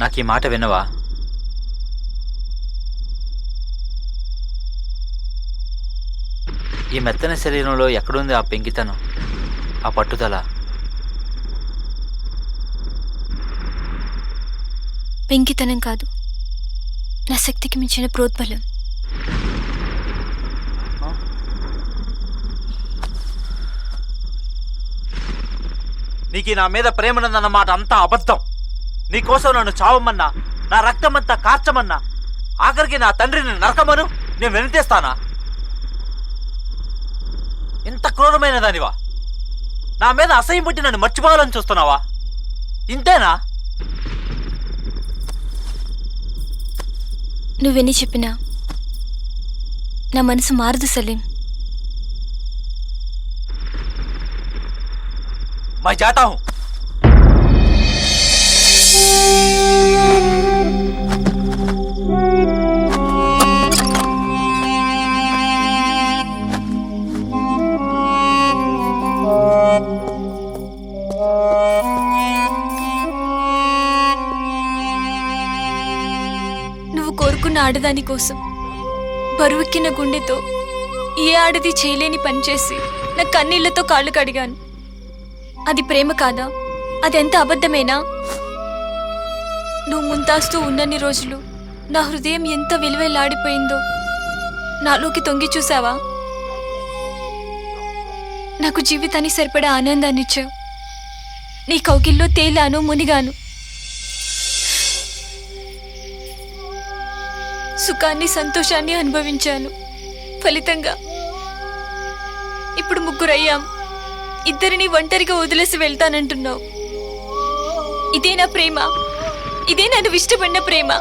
నాకు ఈ మాట వినవా? ఈ మెత్తని శరీరంలో ఎక్కడుంది ఆ పెంకితనం, ఆ పట్టుదల? పెంకితనం కాదు, నా శక్తికి మించిన ప్రోద్బలం. నీకు నా మీద ప్రేమనుందన్న మాట అంతా అబద్ధం. నీకోసం నన్ను చావమన్నా, నా రక్తమంతా కార్చమన్నా, ఆఖరికి నా తండ్రిని నరకమను నేను వెనుతేస్తానా? ఇంత క్రూరమైన దానివా? నా మీద అసహ్యం పుట్టి నన్ను మర్చిపోవాలని చూస్తున్నావా? ఇంతేనా? నువ్వెన్ని చెప్పినా నా మనసు మారదు సలీం. मैं जाता हूं. నువ్వు కోరుకున్న ఆడదాని కోసం బరువెక్కిన గుండెతో ఏ ఆడది చేయలేని పని చేసి నా కన్నీళ్లతో కాళ్ళు కడిగాను. అది ప్రేమ కాదా? అది ఎంత అబద్ధమేనా? నువ్వు ముంతాస్తూ ఉన్నన్ని రోజులు నా హృదయం ఎంత విలువెల్లాడిపోయిందో నాలోకి తొంగి చూసావా? నాకు జీవితానికి సరిపడా ఆనందాన్ని ఇచ్చావు. నీ కౌగిల్లో తేలాను, మునిగాను. సుఖాన్ని, సంతోషాన్ని అనుభవించాను. ఫలితంగా ఇప్పుడు ముగ్గురయ్యాం. ఇద్దరిని ఒంటరిగా వదిలేసి వెళ్తానంటున్నావు. ఇదే నా ప్రేమ? ఇదే నన్ను ఇష్టపడిన ప్రేమ?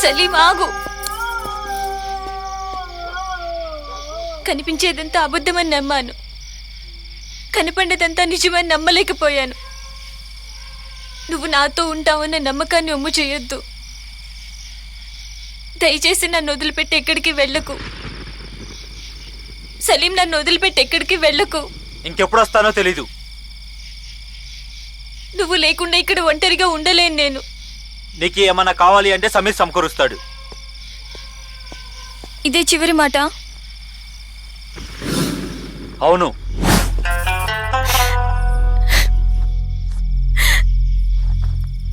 సలీం, ఆగు. కనిపించేదంతా అబద్ధమని నమ్మాను, కనపడ్డదంతా నిజమని నమ్మలేకపోయాను. నువ్వు నాతో ఉంటావన్న నమ్మకాన్ని ఒమ్ము చేయొద్దు. దయచేసి నన్ను వదిలిపెట్టి ఎక్కడికి వెళ్ళకు సలీం. నన్ను వదిలిపెట్టి ఎక్కడికి వెళ్ళకు. ఇంకెప్పుడు వస్తానో తెలీదు. నువ్వు లేకుండా ఇక్కడ ఒంటరిగా ఉండలేను నేను. నీకు ఏమన్నా కావాలి అంటే సమీర్ సమకూరుస్తాడు. ఇదే చివరి మాట? అవును.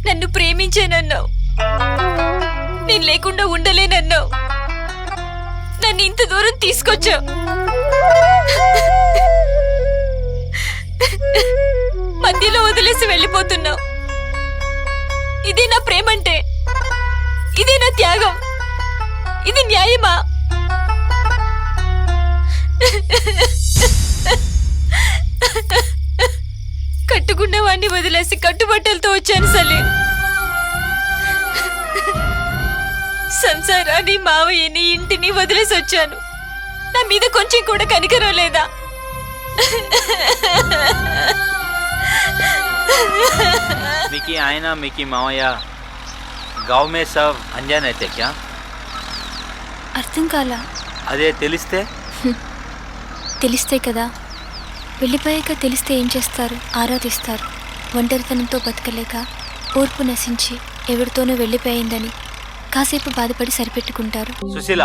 నన్ను ప్రేమించేనన్నావు, నేను లేకుండా ఉండలేనన్నావు. నన్ను ఇంత దూరం తీసుకొచ్చావు. మధ్యలో వదిలేసి వెళ్ళిపోతున్నావు. ఇదే నా ప్రేమంటే? ఇదే నా త్యాగం? ఇది న్యాయమా? కట్టుకున్న వాడిని వదిలేసి కట్టుబట్టలతో వచ్చాను సలీం. సంసారాన్ని, మావయ్యని, ఇంటిని వదిలేసి వచ్చాను. నా మీద కొంచెం కూడా కనికరం లేదా? मिकी आयना मिकी मावయ్య गांव में सब अनजान అయితే क्या? అర్థం కాలా? అదే తెలిస్తే? తెలిస్తే కదా. వెళ్ళిపోయాక తెలిస్తే ఏం చేస్తారు? ఆరాధిస్తారు. ఒంటరితనంతో బతకలేక ఓర్పు నశించి ఎవరితోనో వెళ్ళిపోయిందని కాసేపు బాధపడి సరిపెట్టుకుంటారు. సుశీల,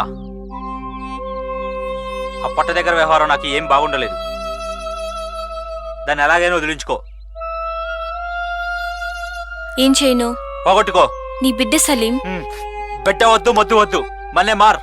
ఆ పట్ట దగ్గర వ్యవహారం నాకు ఏం బాగుండలేదు. దాన్ని ఎలాగైనా వదిలించుకో. ఏం చేయను? పోగొట్టుకో. నీ బిడ్డ సలీం. బిడ్డ వద్దు, మొద్దు వద్దు, మళ్ళీ మార్.